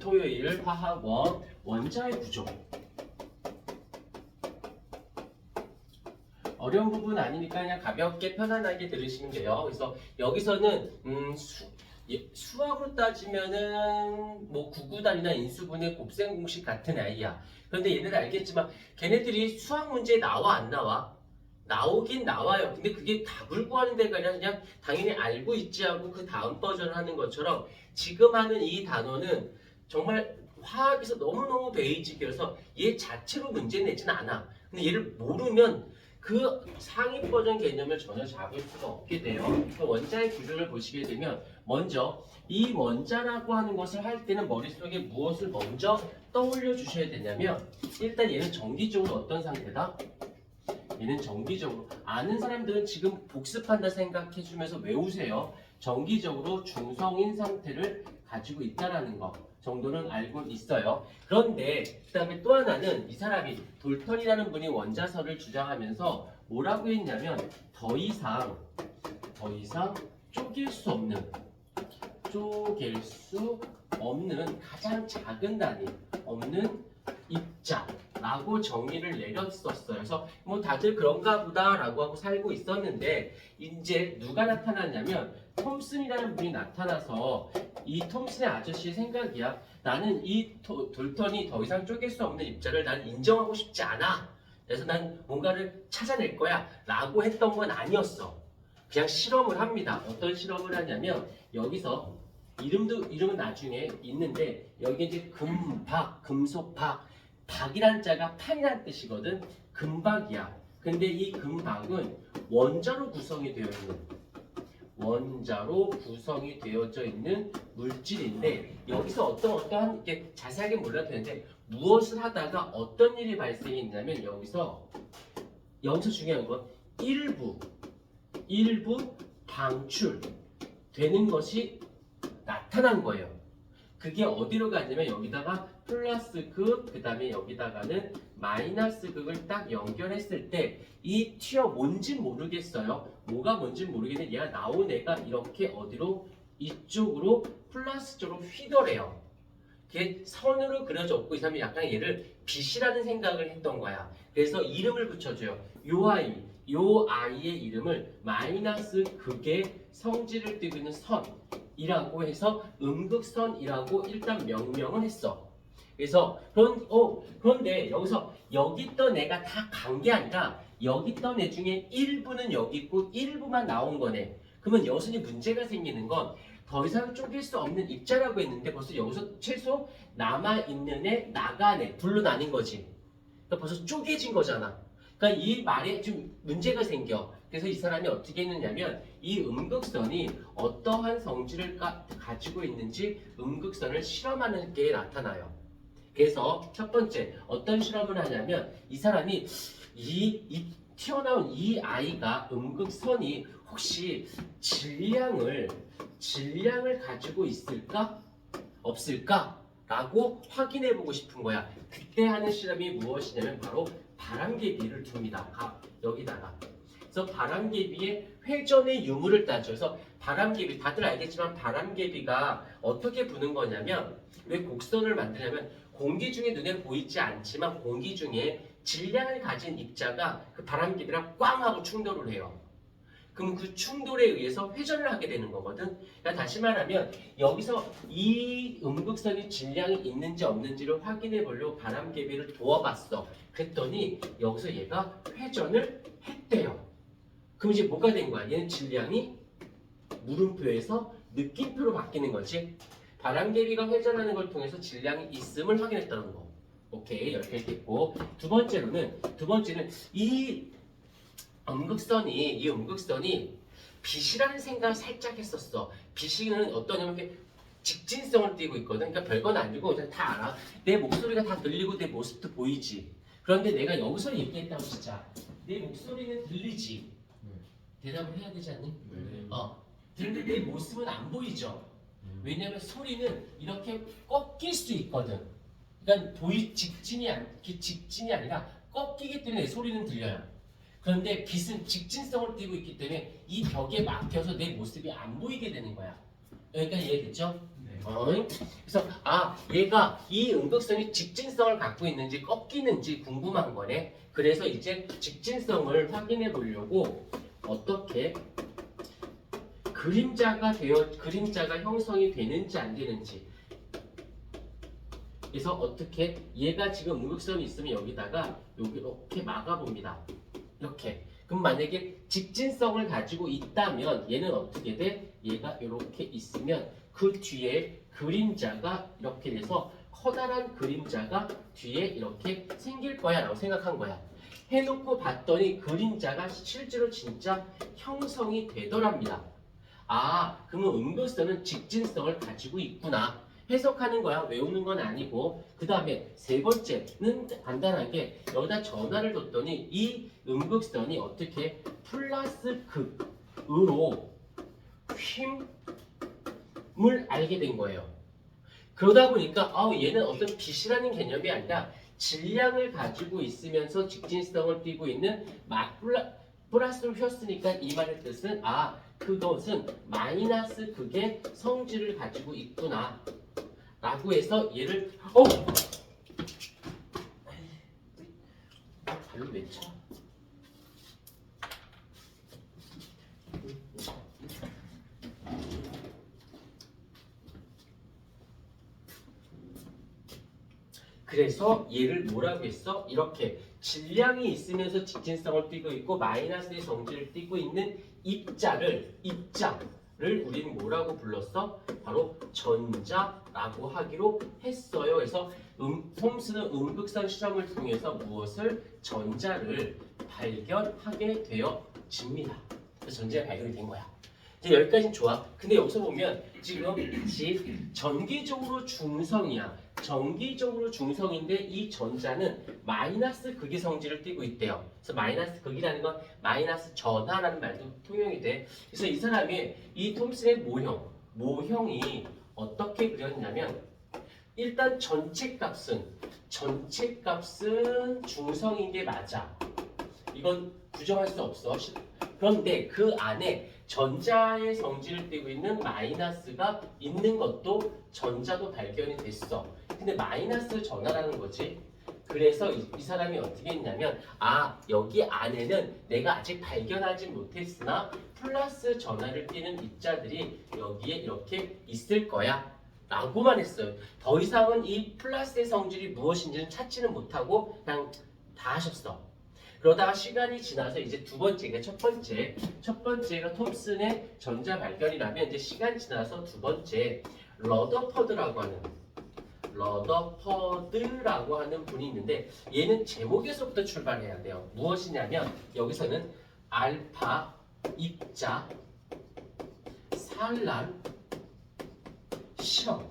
토요일 화학원 원자의 구조. 어려운 부분 아니니까 그냥 가볍게 편안하게 들으시면 돼요. 그래서 여기서는 수학으로 따지면은 뭐 구구단이나 인수분해 곱셈 공식 같은 아이야. 그런데 얘네들 알겠지만 걔네들이 수학 문제에 나와 안 나와? 나오긴 나와요. 근데 그게 답을 구하는 데가 아니라 그냥 당연히 알고 있지 하고 그 다음 버전을 하는 것처럼 지금 하는 이 단어는 정말 화학에서 너무너무 베이직이어서 얘 자체로 문제 내지는 않아. 근데 얘를 모르면 그 상위 버전 개념을 전혀 잡을 수가 없게 돼요. 원자의 구조를 보시게 되면 먼저 이 원자라고 하는 것을 할 때는 머릿속에 무엇을 먼저 떠올려 주셔야 되냐면 일단 얘는 정기적으로 어떤 상태다? 얘는 정기적으로 아는 사람들은 지금 복습한다 생각해 주면서 외우세요. 정기적으로 중성인 상태를 가지고 있다라는 거 정도는 알고 있어요. 그런데 그 다음에 또 하나는 이 사람이 돌턴이라는 분이 원자설을 주장하면서 뭐라고 했냐면 더 이상 쪼갤 수 없는 가장 작은 단위 없는 입자라고 정의를 내렸었어요. 그래서 뭐 다들 그런가 보다라고 하고 살고 있었는데 이제 누가 나타났냐면 톰슨이라는 분이 나타나서 이 톰슨의 아저씨의 생각이야. 나는 이 돌턴이 더 이상 쪼갤 수 없는 입자를 난 인정하고 싶지 않아. 그래서 난 뭔가를 찾아낼 거야 라고 했던 건 아니었어. 그냥 실험을 합니다. 어떤 실험을 하냐면 여기서 이름은 나중에 있는데 여기 이제 금박, 금속박, 박이란 자가 판이란 뜻이거든. 금박이야. 근데 이 금박은 원자로 구성이 되어져 있는 물질인데 여기서 어떠한 게 자세하게 몰라도 되는데 무엇을 하다가 어떤 일이 발생했냐면 여기서 중요한 건 일부 방출되는 것이 나타난 거예요. 그게 어디로 가냐면 여기다가 플러스 극, 그 다음에 여기다가는 마이너스 극을 딱 연결했을 때 이 튀어 뭔진 모르겠어요. 뭐가 뭔진 모르겠는데 얘가 나온 애가 이렇게 어디로 이쪽으로 플러스 쪽으로 휘더래요. 그게 선으로 그려졌고 이 사람이 약간 얘를 빛이라는 생각을 했던 거야. 그래서 이름을 붙여줘요. 요 아이의 이름을 마이너스 극의 성질을 띠고 있는 선이라고 해서 음극선이라고 일단 명명을 했어. 그래서 그런데 여기 있던 애가 다 간 게 아니라 여기 있던 애 중에 일부는 여기 있고 일부만 나온 거네. 그러면 여순이 문제가 생기는 건 더 이상 쪼갤 수 없는 입자라고 했는데 벌써 여기서 최소 남아있는 애, 나간 애, 둘로 나뉜 거지. 그러니까 벌써 쪼개진 거잖아. 그러니까 이 말에 좀 문제가 생겨. 그래서 이 사람이 어떻게 했느냐면 이 음극선이 어떠한 성질을 가지고 있는지 음극선을 실험하는 게 나타나요. 그래서 첫 번째 어떤 실험을 하냐면 이 사람이 튀어나온 이 아이가 음극선이 혹시 질량을 가지고 있을까? 없을까? 라고 확인해 보고 싶은 거야. 그때 하는 실험이 무엇이냐면 바로 바람개비를 둡니다. 여기다가. 그래서 바람개비의 회전의 유무를 따져. 그래서 바람개비, 다들 알겠지만 바람개비가 어떻게 부는 거냐면 왜 곡선을 만드냐면 공기 중에 눈에 보이지 않지만 공기 중에 질량을 가진 입자가 그 바람개비랑 꽝 하고 충돌을 해요. 그럼 그 충돌에 의해서 회전을 하게 되는 거거든. 그러니까 다시 말하면 여기서 이 음극선이 질량이 있는지 없는지를 확인해 보려고 바람개비를 두어봤어. 그랬더니 여기서 얘가 회전을 했대요. 그럼 이제 뭐가 된 거야? 얘는 질량이 물음표에서 느낌표로 바뀌는 거지. 바람개비가 회전하는 걸 통해서 질량이 있음을 확인했다는 거. 오케이, 이렇게 됐고 두 번째는 이 음극선이 빛이라는 생각을 살짝 했었어. 빛이는 어떠냐면 직진성을 띠고 있거든. 그러니까 별건 아니고 그냥 다 알아. 내 목소리가 다 들리고 내 모습도 보이지. 그런데 내가 여기서 얘기했다고 진짜 내 목소리는 들리지. 대답을 해야 되지 않니? 근데 내 모습은 안 보이죠. 왜냐면 소리는 이렇게 꺾일 수 있거든. 그러니까 직진이 아니라 꺾이기 때문에 내 소리는 들려요. 그런데 빛은 직진성을 띠고 있기 때문에 이 벽에 막혀서 내 모습이 안 보이게 되는 거야. 여기까지 이해됐죠? 네. 그래서 얘가 이 음극선이 직진성을 갖고 있는지 꺾이는지 궁금한 거네. 그래서 이제 직진성을 확인해 보려고 어떻게 그림자가 형성이 되는지 안 되는지. 그래서 어떻게 얘가 지금 음극선이 있으면 여기다가 이렇게 막아봅니다. 이렇게. 그럼 만약에 직진성을 가지고 있다면 얘는 어떻게 돼? 얘가 이렇게 있으면 그 뒤에 그림자가 이렇게 돼서 커다란 그림자가 뒤에 이렇게 생길 거야 라고 생각한 거야. 해놓고 봤더니 그림자가 실제로 진짜 형성이 되더랍니다. 그러면 음극선은 직진성을 가지고 있구나. 해석하는 거야. 외우는 건 아니고. 그 다음에 세 번째는 간단하게 여기다 전화를 뒀더니 이 음극선이 어떻게 플러스 극으로 힘을 알게 된 거예요. 그러다 보니까 얘는 어떤 빛이라는 개념이 아니라 질량을 가지고 있으면서 직진성을 띠고 있는 플러스를 휘었으니까 이 말의 뜻은 그것은 마이너스 극의 성질을 가지고 있구나 라고 해서 얘를 발로 왜 쳐? 그래서 얘를 뭐라고 했어? 이렇게 질량이 있으면서 직진성을 띠고 있고 마이너스의 성질을 띠고 있는 입자를 우리는 뭐라고 불렀어? 바로 전자라고 하기로 했어요. 그래서 톰슨은 음극선 실험을 통해서 무엇을? 전자를 발견하게 되어집니다. 그래서 전자가 발견이 된 거야. 이제 여기까지는 좋아. 근데 여기서 보면 지금 전기적으로 중성이야. 전기적으로 중성인데 이 전자는 마이너스 극의 성질을 띠고 있대요. 그래서 마이너스 극이라는 건 마이너스 전하라는 말도 통용이 돼. 그래서 이 사람이 이 톰슨의 모형이 어떻게 그렸냐면 일단 전체 값은 중성인 게 맞아. 이건 부정할 수 없어. 그런데 그 안에 전자의 성질을 띠고 있는 마이너스가 있는 것도 전자도 발견이 됐어. 근데 마이너스 전하라는 거지. 그래서 이 사람이 어떻게 했냐면 여기 안에는 내가 아직 발견하지 못했으나 플러스 전하를 띠는 입자들이 여기에 이렇게 있을 거야 라고만 했어요. 더 이상은 이 플러스의 성질이 무엇인지는 찾지는 못하고 그냥 다 하셨어. 그러다가 시간이 지나서 이제 두 번째가 첫 번째가 톰슨의 전자 발견이라면 이제 시간 지나서 두 번째 러더퍼드라고 하는 분이 있는데 얘는 제목에서부터 출발해야 돼요. 무엇이냐면 여기서는 알파 입자 산란 실험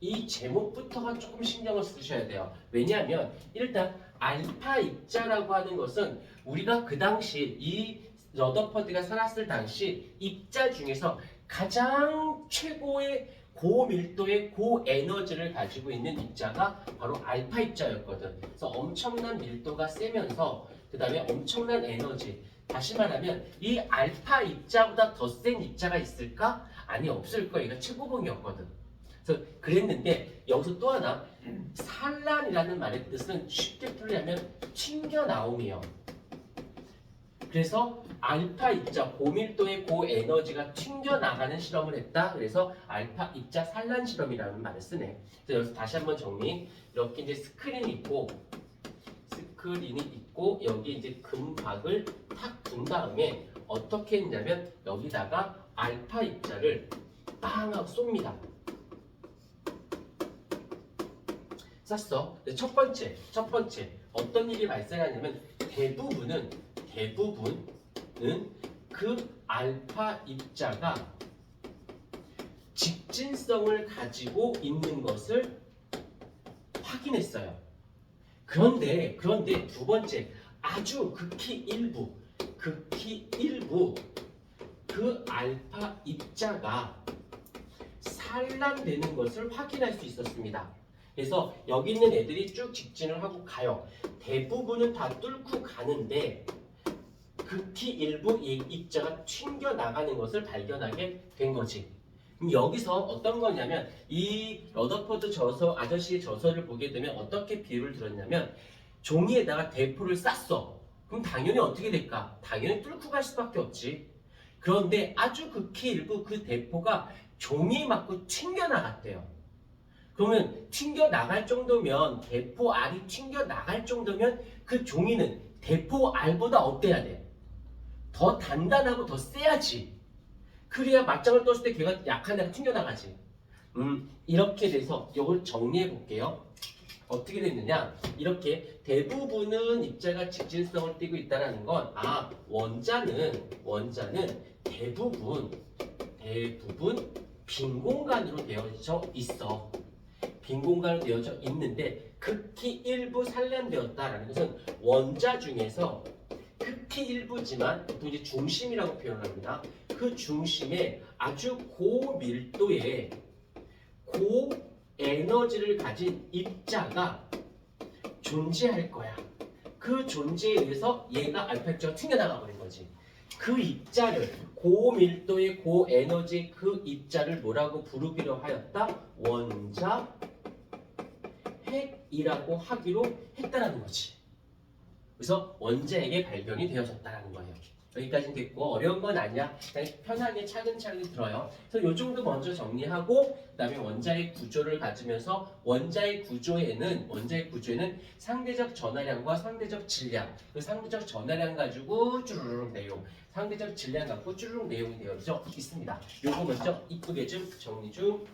이 제목부터가 조금 신경을 쓰셔야 돼요. 왜냐하면 일단 알파 입자라고 하는 것은 우리가 그 당시 이 러더퍼드가 살았을 당시 입자 중에서 가장 최고의 고밀도의 고에너지를 가지고 있는 입자가 바로 알파 입자였거든. 그래서 엄청난 밀도가 세면서 그 다음에 엄청난 에너지. 다시 말하면 이 알파 입자보다 더 센 입자가 있을까? 아니 없을 거야. 얘가 최고봉이었거든. 그래서 그랬는데 여기서 또 하나 산란이라는 말의 뜻은 쉽게 풀려면 튕겨나옴이에요. 그래서 알파 입자 고밀도의 고에너지가 튕겨나가는 실험을 했다. 그래서 알파 입자 산란 실험이라는 말을 쓰네. 그래서 여기서 다시 한번 정리. 이렇게 이제 스크린이 있고 여기 이제 금박을 탁 둔 다음에 어떻게 했냐면 여기다가 알파 입자를 빵 하고 쏩니다. 쐈어. 첫 번째 어떤 일이 발생하냐면 대부분은 그 알파 입자가 직진성을 가지고 있는 것을 확인했어요. 그런데 두 번째 아주 극히 일부 그 알파 입자가 산란되는 것을 확인할 수 있었습니다. 그래서 여기 있는 애들이 쭉 직진을 하고 가요. 대부분은 다 뚫고 가는데 극히 일부 이 입자가 튕겨나가는 것을 발견하게 된 거지. 그럼 여기서 어떤 거냐면 이 러더포드 저서 아저씨의 저서를 보게 되면 어떻게 비유를 들었냐면 종이에다가 대포를 쌌어. 그럼 당연히 어떻게 될까? 당연히 뚫고 갈 수밖에 없지. 그런데 아주 극히 일부 그 대포가 종이에 맞고 튕겨나갔대요. 그러면 튕겨나갈 정도면 대포 알이 튕겨나갈 정도면 그 종이는 대포 알보다 어때야 돼? 더 단단하고 더 세야지. 그래야 맞짱을 떴을 때 걔가 약한 애가 튕겨나가지. 이렇게 돼서 이걸 정리해 볼게요. 어떻게 됐느냐? 이렇게 대부분은 입자가 직진성을 띠고 있다는 건 원자는 대부분 빈 공간으로 되어져 있어. 빈 공간으로 되어져 있는데 극히 일부 산란되었다라는 것은 원자 중에서 극히 일부지만 보통 이제 중심이라고 표현합니다. 그 중심에 아주 고밀도의 고에너지를 가진 입자가 존재할 거야. 그 존재에 의해서 얘가 알파 입자가 튕겨나가 버린 거지. 그 입자를 고밀도의 고에너지 그 입자를 뭐라고 부르기로 하였다? 원자 핵이라고 하기로 했다라는 거지. 그래서 원자핵의 발견이 되어졌다라는 거예요. 여기까지는 됐고 어려운 건 아니야. 그냥 편하게 차근차근 들어요. 그래서 이 정도 먼저 정리하고 그다음에 원자의 구조를 가지면서 원자의 구조에는 상대적 전하량과 상대적 질량, 그 상대적 전하량 가지고 쭈루룩 내용, 상대적 질량 갖고 쭈루룩 내용이 되어져 있습니다. 요거 먼저 이쁘게 좀 정리 좀